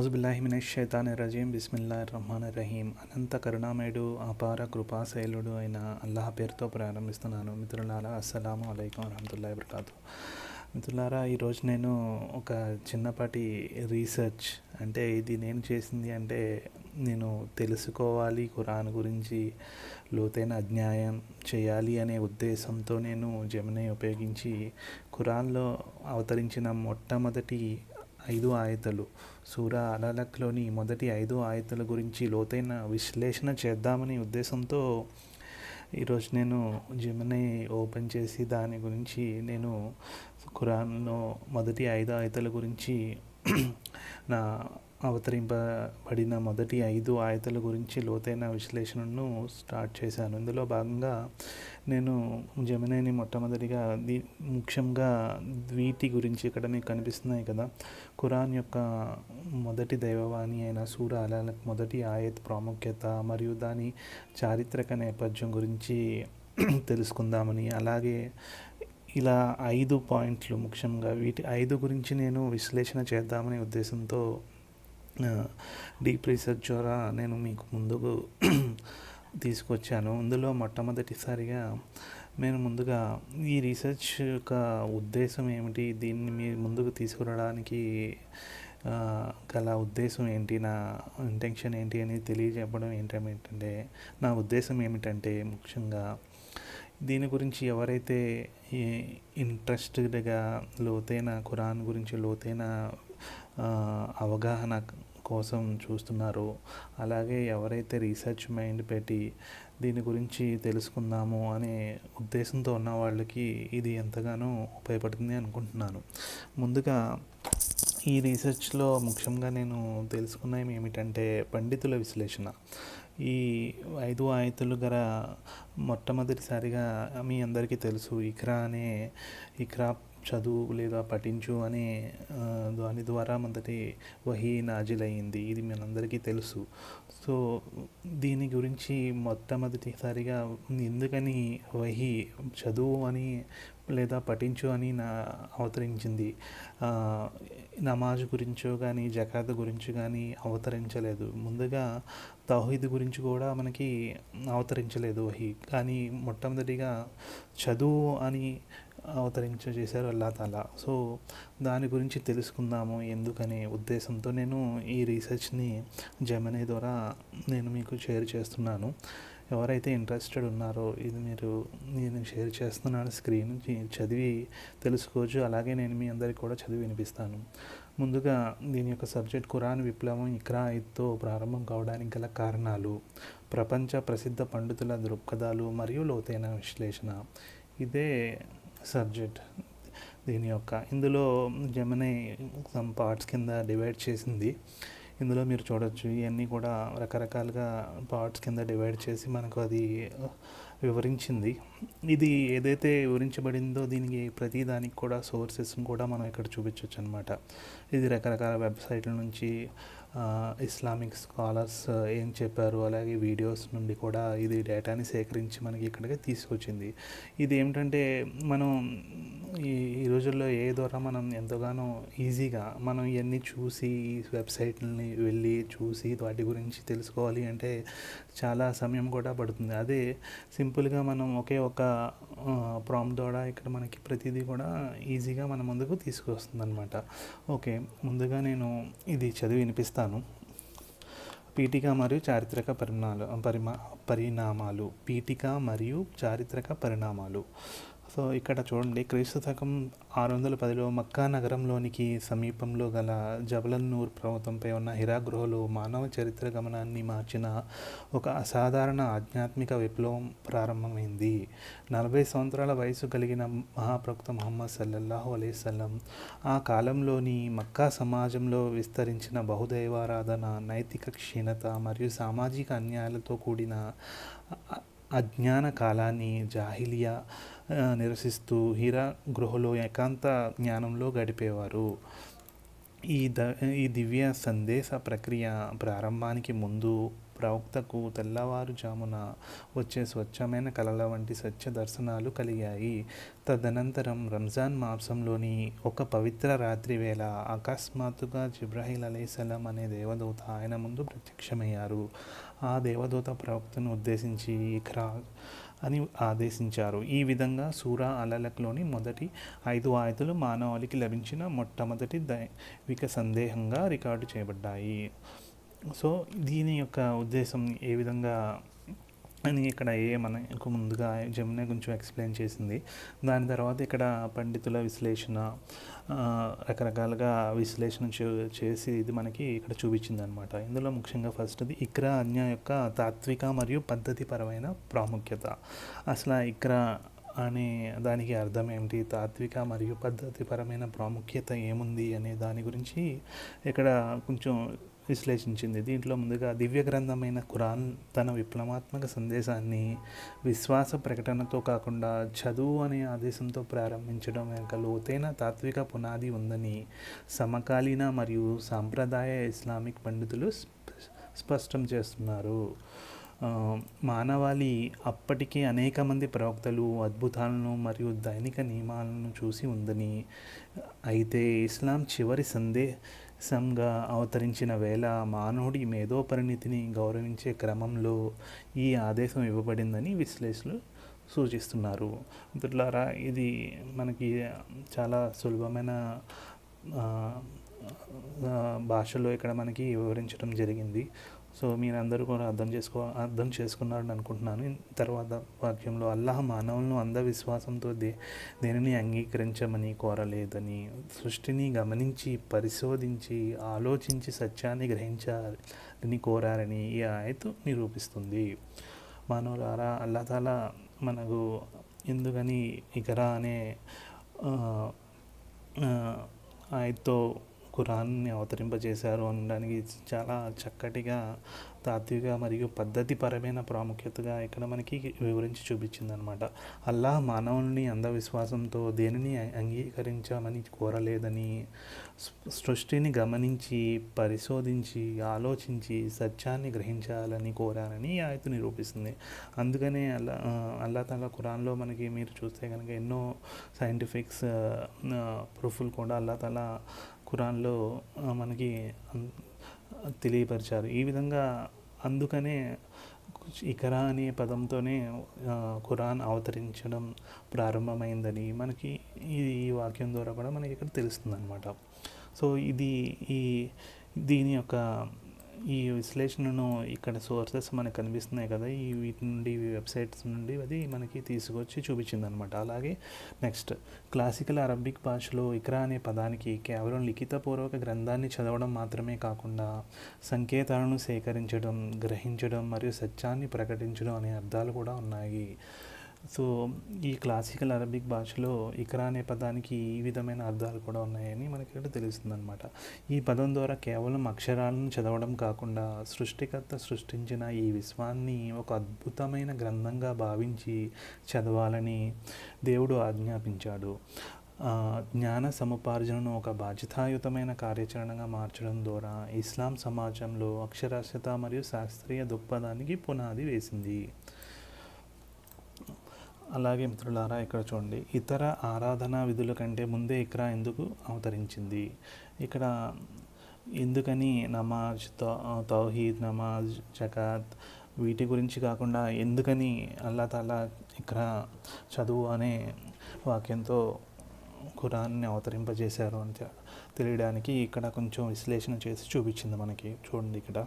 ఔజుబిల్లాహిమినశ్శైతానిర్రజీం బిస్మిల్లాహిర్రహ్మానిర్రహీం. అనంత కరుణామయుడు అపార కృపాశైలుడు అయిన అల్లాహ్ పేరుతో ప్రారంభిస్తున్నాను. మిత్రులారా, అస్సలాము అలైకుం వరహమతుల్లాహి వబరకాతుహ్. మిత్రులారా, ఈరోజు నేను ఒక చిన్నపాటి రీసెర్చ్, అంటే ఇది నేను చేసింది అంటే నేను తెలుసుకోవాలి, ఖురాన్ గురించి లోతైన అధ్యయనం చేయాలి అనే ఉద్దేశంతో నేను జెమినీ ఉపయోగించి ఖురాన్లో అవతరించిన మొట్టమొదటి 5 ఆయతులు, సూరా అలలక్లోని మొదటి 5 ఆయతుల గురించి లోతైన విశ్లేషణ చేద్దామని ఉద్దేశంతో ఈరోజు నేను జెమినీ ఓపెన్ చేసి దాని గురించి నేను ఖురాన్లో మొదటి 5 ఆయతుల గురించి నా అవతరింపబడిన మొదటి 5 ఆయతుల గురించి లోతైన విశ్లేషణను స్టార్ట్ చేశాను. ఇందులో భాగంగా నేను జెమినీని మొట్టమొదటిగా ముఖ్యంగా వీటి గురించి, ఇక్కడ మీకు కనిపిస్తున్నాయి కదా, ఖురాన్ యొక్క మొదటి దైవవాణి అయిన సూరా అలలక్ మొదటి ఆయత్ ప్రాముఖ్యత మరియు దాని చారిత్రక నేపథ్యం గురించి తెలుసుకుందామని, అలాగే ఇలా 5 పాయింట్లు ముఖ్యంగా వీటి 5 గురించి నేను విశ్లేషణ చేద్దామనే ఉద్దేశంతో డీప్ రీసెర్చ్ ద్వారా నేను మీకు ముందుకు తీసుకొచ్చాను. అందులో మొట్టమొదటిసారిగా నేను ముందుగా ఈ రీసెర్చ్ యొక్క ఉద్దేశం ఏమిటి, దీన్ని మీ ముందుకు తీసుకురావడానికి గల ఉద్దేశం ఏంటి, నా ఇంటెన్షన్ ఏంటి అనేది తెలియజెప్పడం ఏంటంటే, నా ఉద్దేశం ఏమిటంటే ముఖ్యంగా దీని గురించి ఎవరైతే ఇంట్రెస్టెడ్గా లోతైన ఖురాన్ గురించి లోతైన అవగాహన కోసం చూస్తున్నారో, అలాగే ఎవరైతే రీసెర్చ్ మైండ్ పెట్టి దీని గురించి తెలుసుకుందాము అనే ఉద్దేశంతో ఉన్న వాళ్ళకి ఇది ఎంతగానో ఉపయోగపడుతుంది అనుకుంటున్నాను. ముందుగా ఈ రీసెర్చ్లో ముఖ్యంగా నేను తెలుసుకున్నవి ఏమిటంటే పండితుల విశ్లేషణ. ఈ 5 ఆయతులు గల మొట్టమొదటిసారిగా మీ అందరికీ తెలుసు, ఇక్రా చదువు లేదా పఠించు అనే దాని ద్వారా మొదటి వహీ నాజిలయ్యింది. ఇది మనందరికీ తెలుసు. సో దీని గురించి మొట్టమొదటిసారిగా ఎందుకని వహీ చదువు అని లేదా పఠించు అని అవతరించింది, నమాజ్ గురించో కానీ జకాత్ గురించి కానీ అవతరించలేదు. ముందుగా తౌహీద్ గురించి కూడా మనకి అవతరించలేదు వహీ, కానీ మొట్టమొదటిగా చదువు అని చేశారు అల్లా తాలా. సో దాని గురించి తెలుసుకుందాము ఎందుకనే ఉద్దేశంతో నేను ఈ రీసెర్చ్ని జెమినీ ద్వారా నేను మీకు షేర్ చేస్తున్నాను. ఎవరైతే ఇంట్రెస్టెడ్ ఉన్నారో నేను షేర్ చేస్తున్నాను, స్క్రీన్ చదివి తెలుసుకోవచ్చు. అలాగే నేను మీ అందరికీ కూడా చదివి వినిపిస్తాను. ముందుగా దీని యొక్క సబ్జెక్ట్ ఖురాన్ విప్లవం ఇక్రా ఐత్తో ప్రారంభం కావడానికి గల కారణాలు, ప్రపంచ ప్రసిద్ధ పండితుల దృక్పథాలు మరియు లోతైన విశ్లేషణ. ఇదే సబ్జెక్ట్ దీని యొక్క. ఇందులో జెమినీ సమ్ పార్ట్స్ కింద డివైడ్ చేసింది. ఇందులో మీరు చూడొచ్చు, ఇవన్నీ కూడా రకరకాలుగా పార్ట్స్ కింద డివైడ్ చేసి మనకు అది వివరించింది. ఇది ఏదైతే వివరించబడిందో దీనికి ప్రతి దానికి కూడా సోర్సెస్ని కూడా మనం ఇక్కడ చూపించవచ్చు అనమాట. ఇది రకరకాల వెబ్సైట్ల నుంచి ఇస్లామిక్ స్కాలర్స్ ఏం చెప్పారు, అలాగే వీడియోస్ నుండి కూడా ఇది డేటాని సేకరించి మనకి ఇక్కడికి తీసుకొచ్చింది. ఇది ఏమిటంటే మనం ఈ రోజుల్లో ఏ ద్వారా మనం ఎంతగానో ఈజీగా మనం ఇవన్నీ చూసి ఈ వెబ్సైట్లని వెళ్ళి చూసి వాటి గురించి తెలుసుకోవాలి అంటే చాలా సమయం కూడా పడుతుంది. అదే సింపుల్గా మనం ఒకే ఒక ప్రాంప్ట్ ద్వారా ఇక్కడ మనకి ప్రతిదీ కూడా ఈజీగా మన ముందుకు తీసుకొస్తుంది అనమాట. ఓకే, ముందుగా నేను ఇది చదివి వినిపిస్తాను. పీఠిక మరియు చారిత్రక పరిణామాలు. పీఠిక మరియు చారిత్రక పరిణామాలు. సో ఇక్కడ చూడండి, క్రీస్తు శకం 610లో మక్కా నగరంలోనికి సమీపంలో గల జబలన్నూర్ పర్వతంపై ఉన్న హిరా గుహలో మానవ చరిత్ర గమనాన్ని మార్చిన ఒక అసాధారణ ఆధ్యాత్మిక విప్లవం ప్రారంభమైంది. 40 సంవత్సరాల వయసు కలిగిన మహాప్రవక్త ముహమ్మద్ సల్లల్లాహు అలైహి వసల్లం ఆ కాలంలోని మక్కా సమాజంలో విస్తరించిన బహుదైవారాధన, నైతిక క్షీణత మరియు సామాజిక అన్యాయాలతో కూడిన అజ్ఞాన కాలాన్ని జాహిలియా నిరసిస్తూ హీరా గృహలో ఏకాంత జ్ఞానంలో గడిపేవారు. ఈ దివ్య సందేశ ప్రక్రియ ప్రారంభానికి ముందు ప్రవక్తకు తెల్లవారుజామున వచ్చే స్వచ్ఛమైన కలల వంటి సత్య దర్శనాలు కలిగాయి. తదనంతరం రంజాన్ మాసంలోని ఒక పవిత్ర రాత్రి వేళ అకస్మాత్తుగా జిబ్రాయిల్ అలైహిస్సలాం అనే దేవదూత ఆయన ముందు ప్రత్యక్షమయ్యారు. ఆ దేవదూత ప్రవక్తను ఉద్దేశించి ఇఖ్రా అని ఆదేశించారు. ఈ విధంగా సూరా అలలక్లోని మొదటి 5 ఆయతులు మానవాళికి లభించిన మొట్టమొదటి దైవిక సందేహంగా రికార్డు చేయబడ్డాయి. సో దీని యొక్క ఉద్దేశం ఏ విధంగా అని ఇక్కడ మనకు ముందుగా జమున కొంచెం ఎక్స్ప్లెయిన్ చేసింది. దాని తర్వాత ఇక్కడ పండితుల విశ్లేషణ, రకరకాలుగా విశ్లేషణ చేసి ఇది మనకి ఇక్కడ చూపించింది అనమాట. ఇందులో ముఖ్యంగా ఫస్ట్ది ఇక్రా ఆజ్ఞ యొక్క తాత్విక మరియు పద్ధతిపరమైన ప్రాముఖ్యత. అసలు ఇక్రా అనే దానికి అర్థం ఏమిటి, తాత్విక మరియు పద్ధతిపరమైన ప్రాముఖ్యత ఏముంది అనే దాని గురించి ఇక్కడ కొంచెం విశ్లేషించింది. దీంట్లో ముందుగా దివ్య గ్రంథమైన ఖురాన్ తన విప్లవాత్మక సందేశాన్ని విశ్వాస ప్రకటనతో కాకుండా చదువు అనే ఆదేశంతో ప్రారంభించడం వెనుక లోతైన తాత్విక పునాది ఉందని సమకాలీన మరియు సాంప్రదాయ ఇస్లామిక్ పండితులు స్పష్టం చేస్తున్నారు. మానవాళి అప్పటికే అనేక మంది ప్రవక్తలు, అద్భుతాలను మరియు దైనిక నియమాలను చూసి ఉందని, అయితే ఇస్లాం చివరి సందేశంగా అవతరించిన వేళ మానవుడి మేధోపరిణితిని గౌరవించే క్రమంలో ఈ ఆదేశం ఇవ్వబడిందని విశ్లేషకులు సూచిస్తున్నారు. మిత్రులారా, ఇది మనకి చాలా సులభమైన భాషలో ఇక్కడ మనకి వివరించడం జరిగింది. సో మీరందరూ కూడా అర్థం చేసుకున్నారని అనుకుంటున్నాను. తర్వాత వాక్యంలో అల్లాహ్ మానవులను అంధవిశ్వాసంతో దేనిని అంగీకరించమని కోరలేదని, సృష్టిని గమనించి పరిశోధించి ఆలోచించి సత్యాన్ని గ్రహించాలని కోరారని ఈ ఆయతు నిరూపిస్తుంది. మానవులారా, అల్లాహ్ తాలా మనకు ఎందుకని ఇకరా అనే ఆయతతో ఖురాన్ని అవతరింపజేశారు అనడానికి చాలా చక్కటిగా తాత్విక మరియు పద్ధతిపరమైన ప్రాముఖ్యతగా ఇక్కడ మనకి వివరించి చూపించిందనమాట. అల్లాహ్ మానవుల్ని అంధవిశ్వాసంతో దేనిని అంగీకరించామని కోరలేదని, సృష్టిని గమనించి పరిశోధించి ఆలోచించి సత్యాన్ని గ్రహించాలని కోరారని ఈ ఆయతు నిరూపిస్తుంది. అందుకనే అల్లాహ్ తాలా ఖురాన్లో మనకి మీరు చూస్తే కనుక ఎన్నో సైంటిఫిక్స్ ప్రూఫ్లు కూడా అల్లాహ్ తాలా ఖురాన్లో మనకి తెలియపరిచారు. ఈ విధంగా అందుకనే ఇకరా అనే పదంతోనే ఖురాన్ అవతరించడం ప్రారంభమైందని మనకి ఈ వాక్యం ద్వారా కూడా మనకి ఇక్కడ తెలుస్తుంది అనమాట. సో దీని యొక్క ఈ విశ్లేషణను ఇక్కడ సోర్సెస్ మనకు కనిపిస్తున్నాయి కదా, వీటి నుండి వెబ్సైట్స్ నుండి అది మనకి తీసుకొచ్చి చూపించింది అనమాట. అలాగే నెక్స్ట్, క్లాసికల్ అరబిక్ భాషలో ఇక్రా అనే పదానికి కేవలం లిఖితపూర్వక గ్రంథాన్ని చదవడం మాత్రమే కాకుండా సంకేతాలను సేకరించడం, గ్రహించడం మరియు సత్యాన్ని ప్రకటించడం అనే అర్థాలు కూడా ఉన్నాయి. సో ఈ క్లాసికల్ అరబిక్ భాషలో ఇక్రా అనే పదానికి ఈ విధమైన అర్థాలు కూడా ఉన్నాయని మనకి ఇక్కడ తెలుస్తుంది అనమాట. ఈ పదం ద్వారా కేవలం అక్షరాలను చదవడం కాకుండా సృష్టికర్త సృష్టించిన ఈ విశ్వాన్ని ఒక అద్భుతమైన గ్రంథంగా భావించి చదవాలని దేవుడు ఆజ్ఞాపించాడు. జ్ఞాన సముపార్జనను ఒక బాధ్యతాయుతమైన కార్యాచరణగా మార్చడం ద్వారా ఇస్లాం సమాజంలో అక్షరాస్యత మరియు శాస్త్రీయ దృక్పథానికి పునాది వేసింది. అలాగే మిత్రులారా, ఇక్కడ చూడండి, ఇతర ఆరాధనా విధుల కంటే ముందే ఇక్రా ఎందుకు అవతరించింది. ఇక్కడ ఎందుకని నమాజ్, తౌహీద్, నమాజ్, జకాత్ వీటి గురించి కాకుండా ఎందుకని అల్లాహ్ తాలా ఇక్రా చదువు అనే వాక్యంతో ఖురాన్ని అవతరింపజేశారు అని తెలియడానికి ఇక్కడ కొంచెం విశ్లేషణ చేసి చూపించింది మనకి. చూడండి, ఇక్కడ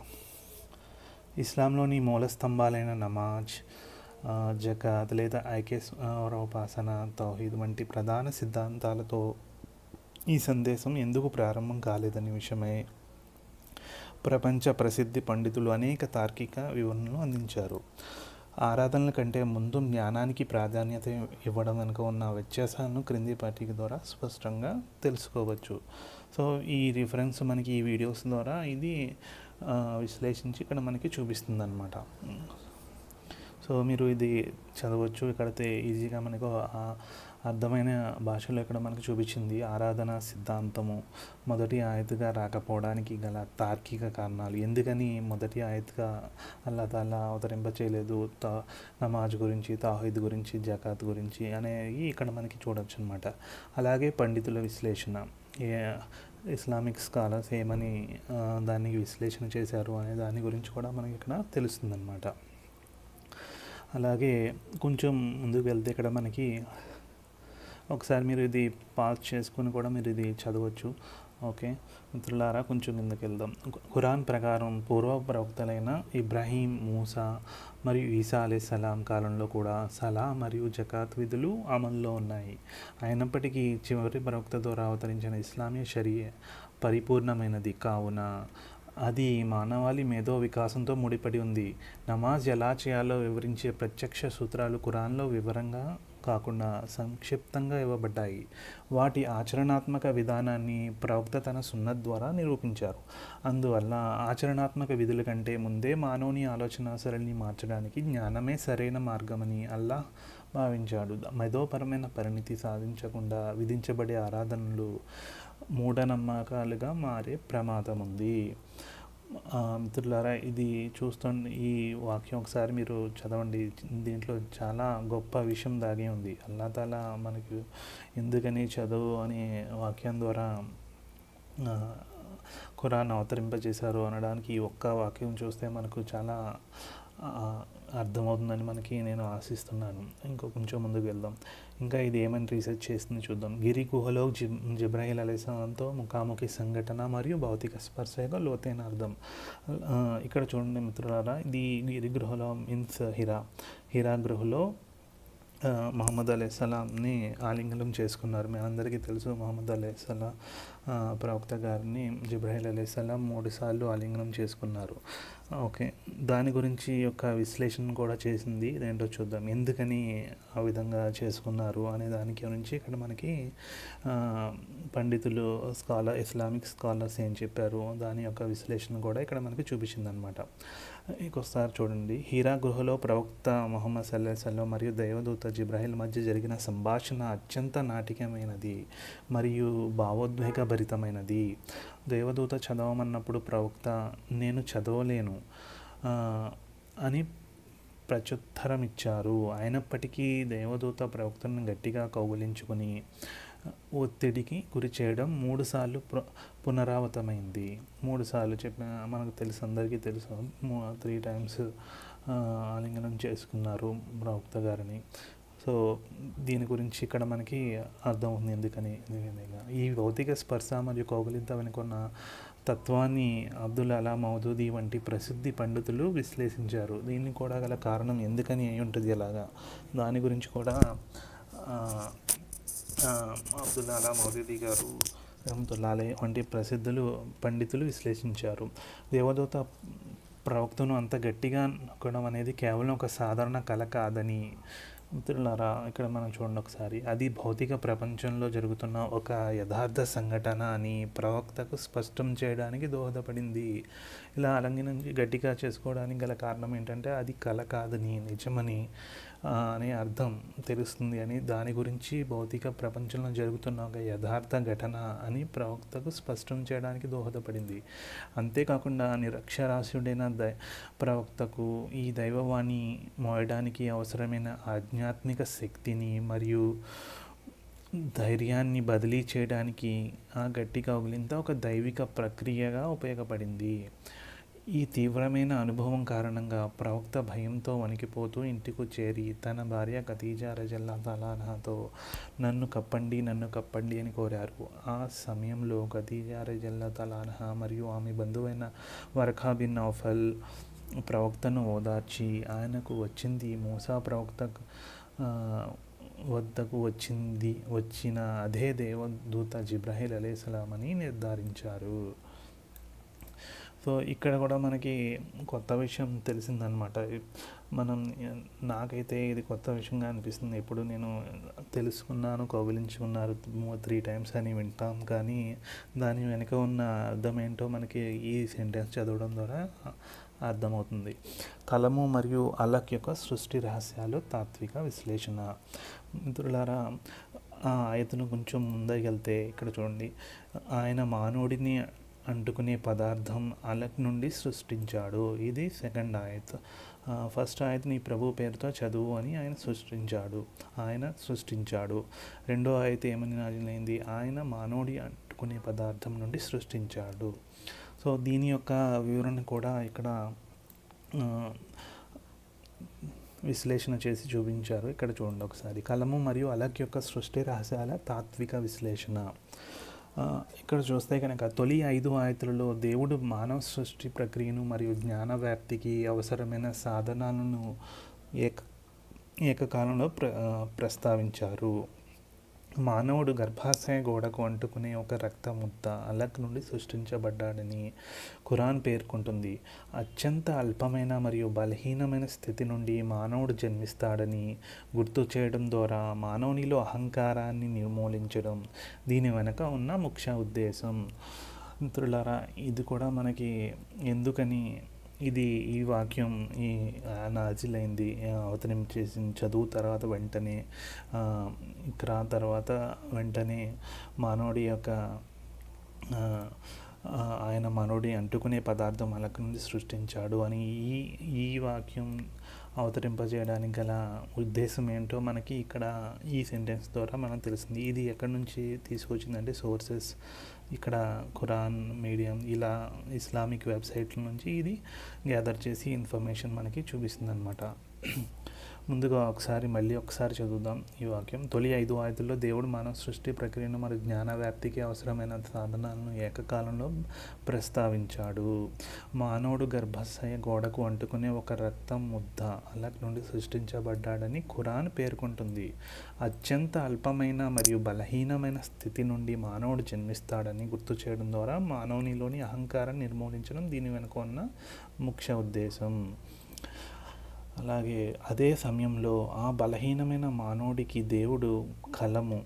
ఇస్లాంలోని మూల స్తంభాలైన నమాజ్, జకాత్ లేదా ఐక్యోపాసన, తౌహీద్ వంటి ప్రధాన సిద్ధాంతాలతో ఈ సందేశం ఎందుకు ప్రారంభం కాలేదనే విషయమై ప్రపంచ ప్రసిద్ధి పండితులు అనేక తార్కిక వివరణలు అందించారు. ఆరాధనల కంటే ముందు జ్ఞానానికి ప్రాధాన్యత ఇవ్వడం వెనుక ఉన్న వ్యత్యాసాలను క్రింది పట్టిక ద్వారా స్పష్టంగా తెలుసుకోవచ్చు. సో ఈ రిఫరెన్స్ మనకి ఈ వీడియోస్ ద్వారా ఇది విశ్లేషించి ఇక్కడ మనకి చూపిస్తుంది అన్నమాట. సో మీరు ఇది చదవచ్చు. ఇక్కడైతే ఈజీగా మనకు అర్థమైన భాషలో ఇక్కడ మనకు చూపించింది. ఆరాధన సిద్ధాంతము మొదటి ఆయత్గా రాకపోవడానికి గల తార్కిక కారణాలు. ఎందుకని మొదటి ఆయత్గా అల్లా తాలా అవతరింప చేయలేదు, నమాజ్ గురించి, తాహీద్ గురించి, జకాత్ గురించి అనేవి ఇక్కడ మనకి చూడొచ్చు అనమాట. అలాగే పండితుల విశ్లేషణ, ఇస్లామిక్ స్కాలర్స్ ఏమని దాన్ని విశ్లేషణ చేశారు అనే దాని గురించి కూడా మనకి ఇక్కడ తెలుస్తుందన్నమాట. అలాగే కొంచెం ముందుకు వెళ్తే ఇక్కడ మనకి ఒకసారి మీరు ఇది పాస్ చేసుకుని కూడా మీరు ఇది చదవచ్చు. ఓకే మిత్రులారా, కొంచెం కిందకి వెళ్దాం. ఖురాన్ ప్రకారం పూర్వ ప్రవక్తలైన ఇబ్రాహీం, మూసా మరియు ఈసా అలైహిస్సలాం కాలంలో కూడా సలా మరియు జకాత్ విధులు అమల్లో ఉన్నాయి. అయినప్పటికీ చివరి ప్రవక్త ద్వారా అవతరించిన ఇస్లామీయ షరియా పరిపూర్ణమైనది కావున అది మానవాళి మేధో వికాసంతో ముడిపడి ఉంది. నమాజ్ ఎలా చేయాలో వివరించే ప్రత్యక్ష సూత్రాలు ఖురాన్లో వివరంగా కాకుండా సంక్షిప్తంగా ఇవ్వబడ్డాయి. వాటి ఆచరణాత్మక విధానాన్ని ప్రవక్త తన సున్నత్ ద్వారా నిరూపించారు. అందువల్ల ఆచరణాత్మక విధుల కంటే ముందే మానవుని ఆలోచన సరళిని మార్చడానికి జ్ఞానమే సరైన మార్గమని అల్లాహ్ భావించాడు. మేధోపరమైన పరిణితి సాధించకుండా విధించబడే ఆరాధనలు మూఢనమ్మకాలుగా మారే ప్రమాదం ఉంది. మిత్రులారా, ఇది చూస్తుండే ఈ వాక్యం ఒకసారి మీరు చదవండి. దీంట్లో చాలా గొప్ప విషయం దాగి ఉంది. అల్లా తాలా మనకు ఎందుకని చదువు అనే వాక్యం ద్వారా ఖురాన్ అవతరింపజేశారు అనడానికి ఈ ఒక్క వాక్యం చూస్తే మనకు చాలా అర్థమవుతుందని నేను ఆశిస్తున్నాను. కొంచెం ముందుకు వెళ్దాం. ఇంకా ఇది ఏమని రీసెర్చ్ చేస్తుంది చూద్దాం. గిరి గుహలో జిబ్రాయిల్ అలైహిస్సలాంతో ముఖాముఖి సంఘటన మరియు భౌతిక స్పర్శ యొక్క లోతైన అర్థం. ఇక్కడ చూడండి మిత్రులారా, ఇది గిరి గృహలో మీన్స్ హిరా గృహలో మహమ్మద్ అలైహిస్సలాంని ఆలింగనం చేసుకున్నారు. మీ అందరికీ తెలుసు, మహమ్మద్ అలైహిస్సలాం ప్రవక్త గారిని జిబ్రాయిల్ అలైహిస్సలాం 3 సార్లు ఆలింగనం చేసుకున్నారు. ఓకే, దాని గురించి యొక్క విశ్లేషణ కూడా చేసింది. ఇదేంటో చూద్దాం. ఎందుకని ఆ విధంగా చేసుకున్నారు అనే దాని గురించి ఇక్కడ మనకి పండితులు, ఇస్లామిక్ స్కాలర్స్ ఏం చెప్పారు దాని యొక్క విశ్లేషణ కూడా ఇక్కడ మనకి చూపించింది అనమాట. ఇంకొకసారి చూడండి. హీరా గృహలో ప్రవక్త ముహమ్మద్ సల్లల్లాహు అలైహి వసల్లం మరియు దైవదూత జిబ్రాయిల్ మధ్య జరిగిన సంభాషణ అత్యంత నాటకీయమైనది మరియు భావోద్వేగభరితమైనది. దేవదూత చదవమన్నప్పుడు ప్రవక్త నేను చదవలేను అని ప్రత్యుత్తరం ఇచ్చారు. అయినప్పటికీ దేవదూత ప్రవక్తను గట్టిగా కౌగిలించుకొని ఒత్తిడికి గురి చేయడం 3 సార్లు పునరావృతమైంది. 3 సార్లు చెప్పిన మనకు తెలుసు, అందరికీ తెలుసు. 3 times ఆలింగనం చేసుకున్నారు ప్రవక్త గారిని. సో దీని గురించి ఇక్కడ మనకి అర్థం ఉంది ఎందుకని. ఈ భౌతిక స్పర్శ మరియు కౌగిలింత వెనుకున్న తత్వాన్ని అబ్దుల్ అలా మౌదూదీ వంటి ప్రసిద్ధి పండితులు విశ్లేషించారు. దీన్ని కూడా గల కారణం ఎందుకని అయి ఉంటుంది అలాగా, దాని గురించి కూడా అబ్దుల్ అలా మౌదూదీ గారు, రహమతుల్లాహి వంటి పండితులు విశ్లేషించారు. దేవదూత ప్రవక్తను అంత గట్టిగా నొక్కడం అనేది కేవలం ఒక సాధారణ కళ కాదని. మిత్రులారా, ఇక్కడ మనం చూడండి ఒకసారి. అది భౌతిక ప్రపంచంలో జరుగుతున్న ఒక యథార్థ సంఘటన అని ప్రవక్తకు స్పష్టం చేయడానికి దోహదపడింది. ఇలా ఆలింగనం గట్టిగా చేసుకోవడానికి గల కారణం ఏంటంటే అది కళ కాదని, నిజమని అనే అర్థం తెలుస్తుంది అని, దాని గురించి భౌతిక ప్రపంచంలో జరుగుతున్న ఒక యథార్థ ఘటన అని ప్రవక్తకు స్పష్టం చేయడానికి దోహదపడింది. అంతేకాకుండా నిరక్షరాస్యుడైన ప్రవక్తకు ఈ దైవవాణి మోయడానికి అవసరమైన ఆధ్యాత్మిక శక్తిని మరియు ధైర్యాన్ని బదిలీ చేయడానికి ఆ గట్టి కౌగిలింత ఒక దైవిక ప్రక్రియగా ఉపయోగపడింది. ఈ తీవ్రమైన అనుభవం కారణంగా ప్రవక్త భయంతో వణికిపోతూ ఇంటికి చేరి తన భార్య ఖదీజా రజల్లాహు అన్హాతో నన్ను కప్పండి అని కోరారు. ఆ సమయంలో ఖదీజా రజల్లాహు అన్హా మరియు ఆమె బంధువైన వరఖా బిన్ నౌఫల్ ప్రవక్తను ఓదార్చి ఆయనకు వచ్చింది మూసా ప్రవక్త వద్దకు వచ్చిన అదే దేవదూత జిబ్రాయిల్ అలైహిస్సలాం అని నిర్ధారించారు. సో ఇక్కడ కూడా మనకి కొత్త విషయం తెలిసిందనమాట. మనం నాకైతే ఇది కొత్త విషయంగా అనిపిస్తుంది. ఎప్పుడు నేను తెలుసుకున్నాను, కౌగిలించుకున్నారు 3 టైమ్స్ అని వింటాం, కానీ దాని వెనుక ఉన్న అర్థం ఏంటో మనకి ఈ సెంటెన్స్ చదవడం ద్వారా అర్థమవుతుంది. కలము మరియు అలక్ యొక్క సృష్టి రహస్యాలు తాత్విక విశ్లేషణ. మిత్రులారా, ఆ ఆయతను కొంచెం ముందరికెళ్తే ఇక్కడ చూడండి, ఆయన మానవుడిని అంటుకునే పదార్థం అలక్ నుండి సృష్టించాడు. ఇది సెకండ్ ఆయత్. ఫస్ట్ ఆయత్ నీ ప్రభు పేరుతో చదువు అని ఆయన సృష్టించాడు. రెండో ఆయత్ ఏమని నాజిలైంది? ఆయన మానవుడి అంటుకునే పదార్థం నుండి సృష్టించాడు. సో దీని యొక్క వివరణ కూడా ఇక్కడ విశ్లేషణ చేసి చూపించారు. ఇక్కడ చూడండి ఒకసారి. కలము మరియు అలక్ యొక్క సృష్టి రహస్యాల తాత్విక విశ్లేషణ. ఇక్కడ చూస్తే కనుక తొలి 5 ఆయతులలో దేవుడు మానవ సృష్టి ప్రక్రియను మరియు జ్ఞాన వ్యాప్తికి అవసరమైన సాధనాలను ఏకకాలంలో ప్రస్తావించారు. మానవుడు గర్భాశయ గోడకు అంటుకునే ఒక రక్త ముద్ద అలక్ నుండి సృష్టించబడ్డాడని ఖురాన్ పేర్కొంటుంది. అత్యంత అల్పమైన మరియు బలహీనమైన స్థితి నుండి మానవుడు జన్మిస్తాడని గుర్తు చేయడం ద్వారా మానవునిలో అహంకారాన్ని నిర్మూలించడం దీని వెనక ఉన్న ముఖ్య ఉద్దేశం. మిత్రులారా, ఇది కూడా మనకి ఎందుకని ఈ వాక్యం నాజిలైంది, అవతరించేసి చదువు తర్వాత వెంటనే ఇక్రా తర్వాత వెంటనే మానవుడి యొక్క ఆయన మానవుడి అంటుకునే పదార్థం అలక నుండి సృష్టించాడు అని ఈ వాక్యం అవతరింపజేయడానికి గల ఉద్దేశం ఏంటో మనకి ఇక్కడ ఈ సెంటెన్స్ ద్వారా మనం తెలిసింది. ఇది ఎక్కడి నుంచి తీసుకొచ్చిందంటే సోర్సెస్ ఇక్కడ ఖురాన్, మీడియం, ఇలా ఇస్లామిక్ వెబ్సైట్ల నుంచి ఇది గ్యాదర్ చేసి ఇన్ఫర్మేషన్ మనకి చూపిస్తుంది అనమాట. ముందుగా మళ్ళీ ఒకసారి చదువుదాం ఈ వాక్యం. తొలి 5 ఆయతుల్లో దేవుడు మానవ సృష్టి ప్రక్రియను మరియు జ్ఞాన వ్యాప్తికి అవసరమైన సాధనాలను ఏకకాలంలో ప్రస్తావించాడు. మానవుడు గర్భాశయ గోడకు అంటుకునే ఒక రక్తం ముద్ద అలక్ నుండి సృష్టించబడ్డాడని ఖురాన్ పేర్కొంటుంది. అత్యంత అల్పమైన మరియు బలహీనమైన స్థితి నుండి మానవుడు జన్మిస్తాడని గుర్తు చేయడం ద్వారా మానవునిలోని అహంకారం నిర్మూలించడం దీని వెనుక ఉన్న ముఖ్య ఉద్దేశం. అలాగే అదే సమయంలో ఆ బలహీనమైన మానవుడికి దేవుడు కలము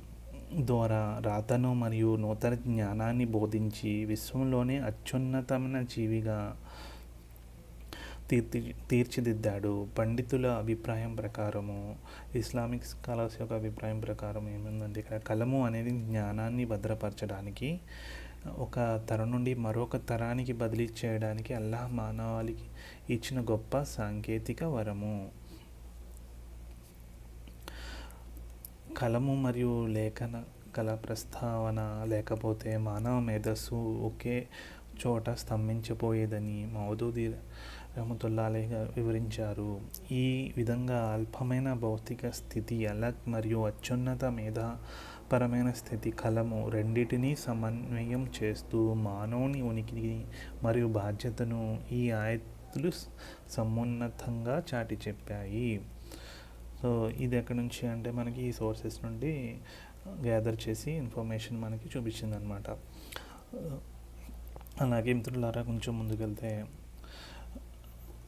ద్వారా రాతను మరియు నూతన జ్ఞానాన్ని బోధించి విశ్వంలోనే అత్యున్నతమైన జీవిగా తీర్చిదిద్దాడు. పండితుల అభిప్రాయం ప్రకారము, ఇస్లామిక్ స్కాలర్స్ యొక్క అభిప్రాయం ప్రకారం ఏముందంటే ఇక్కడ కలము అనేది జ్ఞానాన్ని భద్రపరచడానికి, ఒక తరం నుండి మరొక తరానికి బదిలీ చేయడానికి అల్లాహ్ మానవాళికి ఇచ్చిన గొప్ప సాంకేతిక వరము. కలము మరియు లేఖన కళ ప్రస్తావన లేకపోతే మానవ మేధస్సు ఒకే చోట స్తంభించిపోయేదని మౌదూదీ రహమతుల్లాహి వివరించారు. ఈ విధంగా అల్పమైన భౌతిక స్థితి అలక్ మరియు అత్యున్నత మేధాపరమైన స్థితి కలము రెండింటినీ సమన్వయం చేస్తూ మానవుని ఉనికిని మరియు బాధ్యతను ఈ ఆయతులు సమున్నతంగా చాటి చెప్పాయి. సో ఇది ఎక్కడి నుంచి అంటే మనకి ఈ సోర్సెస్ నుండి గ్యాదర్ చేసి ఇన్ఫర్మేషన్ మనకి చూపించింది అనమాట. అలాగే మిత్రులారా, కొంచెం ముందుకెళ్తే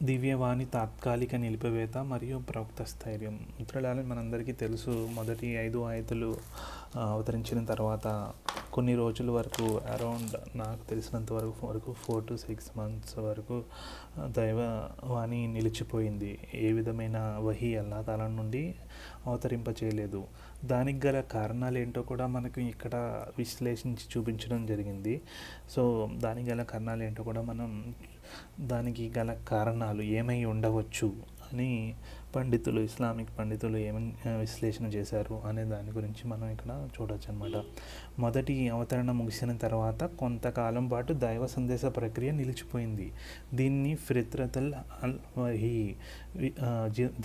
దివ్యవాణి తాత్కాలిక నిలిపివేత మరియు ప్రవక్త స్థైర్యం. మిత్రులారా, మనందరికీ తెలుసు, మొదటి 5 ఆయతులు అవతరించిన తర్వాత కొన్ని రోజుల వరకు, అరౌండ్ నాకు తెలిసినంత వరకు 4 to 6 months వరకు దైవవాణి నిలిచిపోయింది. ఏ విధమైన వహీ అల్లాహ్ తాలా నుండి అవతరింప చేయలేదు. దానికి గల కారణాలు ఏంటో కూడా మనకు ఇక్కడ విశ్లేషించి చూపించడం జరిగింది. సో దానికి గల కారణాలు ఏంటో కూడా దానికి గల కారణాలు ఏమై ఉండవచ్చు అని ఇస్లామిక్ పండితులు ఏమని విశ్లేషణ చేశారు అనే దాని గురించి మనం ఇక్కడ చూడవచ్చు అనమాట. మొదటి అవతరణ ముగిసిన తర్వాత కొంతకాలం పాటు దైవ సందేశ ప్రక్రియ నిలిచిపోయింది. దీన్ని ఫిత్రతుల్ అల్ వహీ,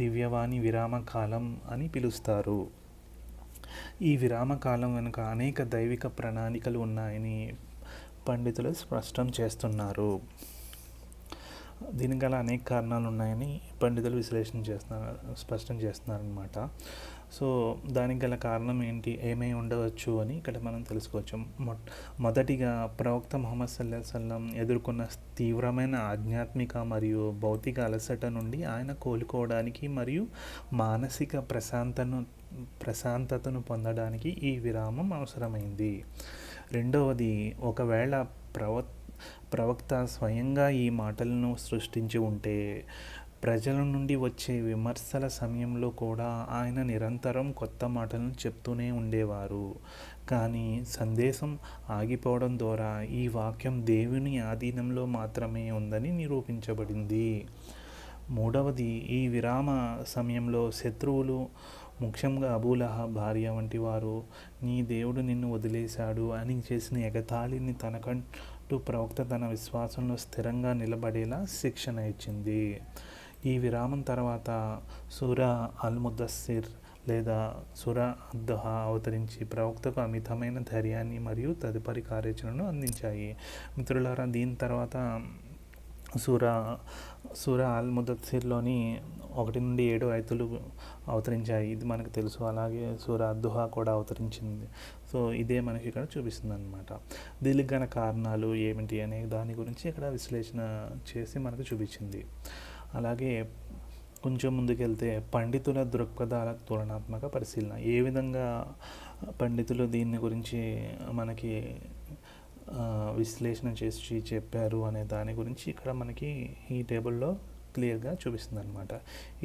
దివ్యవాణి విరామ కాలం అని పిలుస్తారు. ఈ విరామ కాలం వెనుక అనేక దైవిక ప్రణాళికలు ఉన్నాయని పండితులు స్పష్టం చేస్తున్నారు. దీనికి గల అనేక కారణాలు ఉన్నాయని పండితులు స్పష్టం చేస్తున్నారనమాట. సో దానికి గల కారణం ఏంటి, ఏమై ఉండవచ్చు అని ఇక్కడ మనం తెలుసుకోవచ్చు. మొదటిగా ప్రవక్త ముహమ్మద్ సల్లల్లాహు అలైహి వసల్లం ఎదుర్కొన్న తీవ్రమైన ఆధ్యాత్మిక మరియు భౌతిక అలసట నుండి ఆయన కోలుకోవడానికి మరియు మానసిక ప్రశాంతతను పొందడానికి ఈ విరామం అవసరమైంది. రెండవది, ఒకవేళ ప్రవక్త స్వయంగా ఈ మాటలను సృష్టించి ఉంటే ప్రజల నుండి వచ్చే విమర్శల సమయంలో కూడా ఆయన నిరంతరం కొత్త మాటలను చెప్తూనే ఉండేవారు. కానీ సందేశం ఆగిపోవడం ద్వారా ఈ వాక్యం దేవుని ఆధీనంలో మాత్రమే ఉందని నిరూపించబడింది. మూడవది, ఈ విరామ సమయంలో శత్రువులు, ముఖ్యంగా అబూలహబ్ భార్య వంటి వారు నీ దేవుడు నిన్ను వదిలేశాడు అని చేసిన ఎగతాళిని తనకంటూ ప్రవక్త తన విశ్వాసంలో స్థిరంగా నిలబడేలా శిక్షణ ఇచ్చింది. ఈ విరామం తర్వాత సూరా అల్ ముద్దస్సిర్ లేదా సూరా అద్దుహా అవతరించి ప్రవక్తకు అమితమైన ధైర్యాన్ని మరియు తదుపరి కార్యాచరణను అందించాయి. మిత్రులారా, దీని తర్వాత సూరా అల్ ముద్దస్సిర్లోని 1-7 ఆయతులు అవతరించాయి. ఇది మనకు తెలుసు. అలాగే సూరా అద్దుహా కూడా అవతరించింది. సో ఇదే మనకి ఇక్కడ చూపిస్తుంది అనమాట. దీనికి గల కారణాలు ఏమిటి అనే దాని గురించి ఇక్కడ విశ్లేషణ చేసి మనకు చూపించింది. అలాగే కొంచెం ముందుకెళ్తే పండితుల దృక్పథాల తులనాత్మక పరిశీలన, ఏ విధంగా పండితులు దీని గురించి మనకి విశ్లేషణ చేసి చెప్పారు అనే దాని గురించి ఇక్కడ మనకి ఈ టేబుల్లో క్లియర్గా చూపిస్తుంది అనమాట.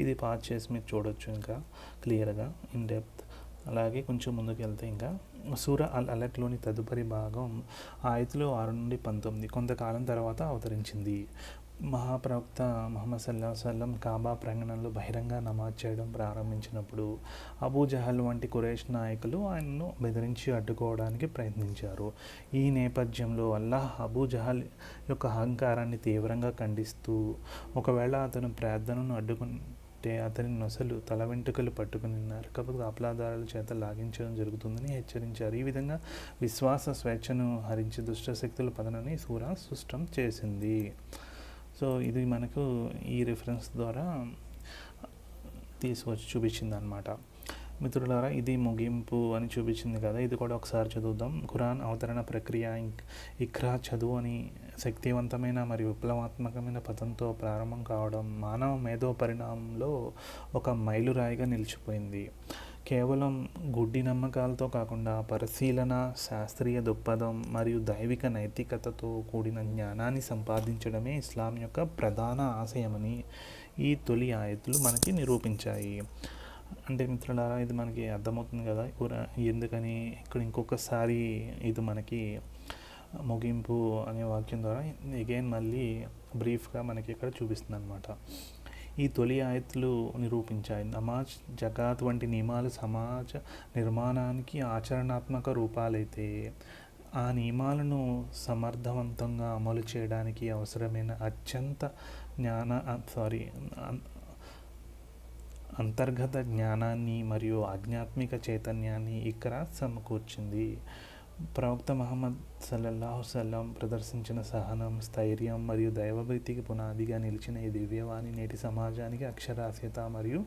ఇది పాస్ చేసి మీరు చూడొచ్చు ఇంకా క్లియర్గా ఇన్ డెప్త్. అలాగే కొంచెం ముందుకు వెళ్తే ఇంకా సూరా అల్ అలక్లోని తదుపరి భాగం ఆయతులు 6-19 కొంతకాలం తర్వాత అవతరించింది. మహాప్రవక్త ముహమ్మద్ సల్లల్లాహు అలైహి వసల్లం కాబా ప్రాంగణంలో బహిరంగ నమాజ్ చేయడం ప్రారంభించినప్పుడు అబూ జహల్ వంటి ఖురైష్ నాయకులు ఆయనను బెదిరించి అడ్డుకోవడానికి ప్రయత్నించారు. ఈ నేపథ్యంలో అల్లాహ్ అబూ జహల్ యొక్క అహంకారాన్ని తీవ్రంగా ఖండిస్తూ, ఒకవేళ అతను ప్రార్థనను అడ్డుకుంటే అతని నొసలు తల వెంట్రుకలు పట్టుకుని నరకపు కాపలాదారుల చేత లాగించడం జరుగుతుందని హెచ్చరించారు. ఈ విధంగా విశ్వాస స్వేచ్ఛను హరించి దుష్టశక్తుల పతనాన్ని సూరా స్పష్టం చేసింది. సో ఇది మనకు ఈ రిఫరెన్స్ ద్వారా తీసుకొచ్చి చూపించింది అనమాట. మిత్రులారా, ఇది ముగింపు అని చూపించింది కదా, ఇది కూడా ఒకసారి చదువుదాం. ఖురాన్ అవతరణ ప్రక్రియ ఇఖ్రా చదువు అని శక్తివంతమైన మరియు విప్లవాత్మకమైన పదంతో ప్రారంభం కావడం మానవ మేధో పరిణామంలో ఒక మైలురాయిగా నిలిచిపోయింది. కేవలం గుడ్డి నమ్మకాలతో కాకుండా పరిశీలన, శాస్త్రీయ దృక్పథం మరియు దైవిక నైతికతతో కూడిన జ్ఞానాన్ని సంపాదించడమే ఇస్లాం యొక్క ప్రధాన ఆశయమని ఈ తొలి ఆయతులు మనకి నిరూపించాయి. అంటే మిత్రులారా, ఇది మనకి అర్థమవుతుంది కదా ఎందుకని ఇక్కడ ఇంకొకసారి ఇది మనకి ముగింపు అనే వాక్యం ద్వారా అగైన్ మళ్ళీ బ్రీఫ్గా మనకి ఇక్కడ చూపిస్తుంది అనమాట. ఈ తొలి ఆయతులు నిరూపించాయి నమాజ్, జకాత్ వంటి నియమాలు సమాజ నిర్మాణానికి ఆచరణాత్మక రూపాలైతే ఆ నియమాలను సమర్థవంతంగా అమలు చేయడానికి అవసరమైన అంతర్గత జ్ఞానాన్ని మరియు ఆధ్యాత్మిక చైతన్యాన్ని ఇక్కడ సమకూర్చింది. ప్రవక్త ముహమ్మద్ సల్లల్లాహు అలైహి వసల్లం ప్రదర్శించిన సహనం, స్థైర్యం మరియు దైవభక్తికి పునాదిగా నిలిచిన ఈ దివ్యవాణి నేటి సమాజానికి అక్షరాస్యత మరియు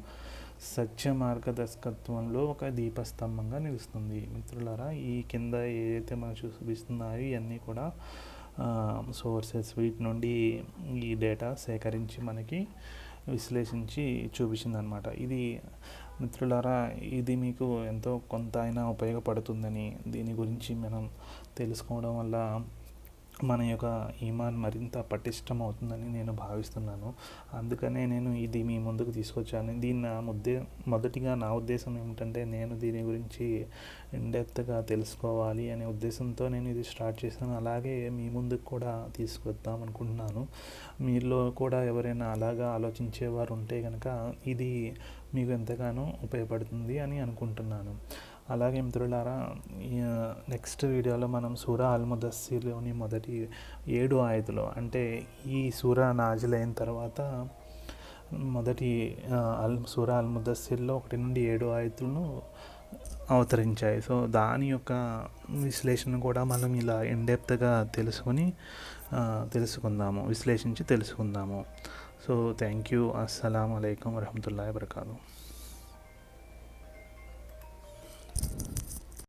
సత్య మార్గదర్శకత్వంలో ఒక దీపస్తంభంగా నిలుస్తుంది. మిత్రులారా, ఈ కింద ఏదైతే మనం చూపిస్తున్నాయో ఇవన్నీ కూడా సోర్సెస్, వీటి నుండి ఈ డేటా సేకరించి మనకి విశ్లేషించి చూపించింది అనమాట. ఇది మిత్రులారా, ఇది మీకు ఎంతో కొంత అయినా ఉపయోగపడుతుందని, దీని గురించి మనం తెలుసుకోవడం వల్ల మన యొక్క ఈమాన్ మరింత పటిష్టం అవుతుందని నేను భావిస్తున్నాను. అందుకనే నేను ఇది మీ ముందుకు తీసుకొచ్చాను. మొదటిగా నా ఉద్దేశం ఏమిటంటే, నేను దీని గురించి ఇన్డెప్త్గా తెలుసుకోవాలి అనే ఉద్దేశంతో నేను ఇది స్టార్ట్ చేశాను. అలాగే మీ ముందుకు కూడా తీసుకొద్దాం అనుకుంటున్నాను. మీలో కూడా ఎవరైనా అలాగా ఆలోచించేవారు ఉంటే కనుక ఇది మీకు ఎంతగానో ఉపయోగపడుతుంది అని అనుకుంటున్నాను. అలాగే మిత్రులారా, నెక్స్ట్ వీడియోలో మనం సూరా అల్ ముద్దస్సిర్లోని మొదటి 7 ఆయతులు, అంటే ఈ సూరా నాజిల్ అయిన తర్వాత మొదటి సూరా అల్ ముద్దస్సిర్లో 1-7 ఆయతులను అవతరించాయి. సో దాని యొక్క విశ్లేషణ కూడా మనం ఇలా ఇన్డెప్త్గా విశ్లేషించి తెలుసుకుందాము. So thank you. అస్సలాము అలైకుం వరహమతుల్లాహి వబరకాతుహు.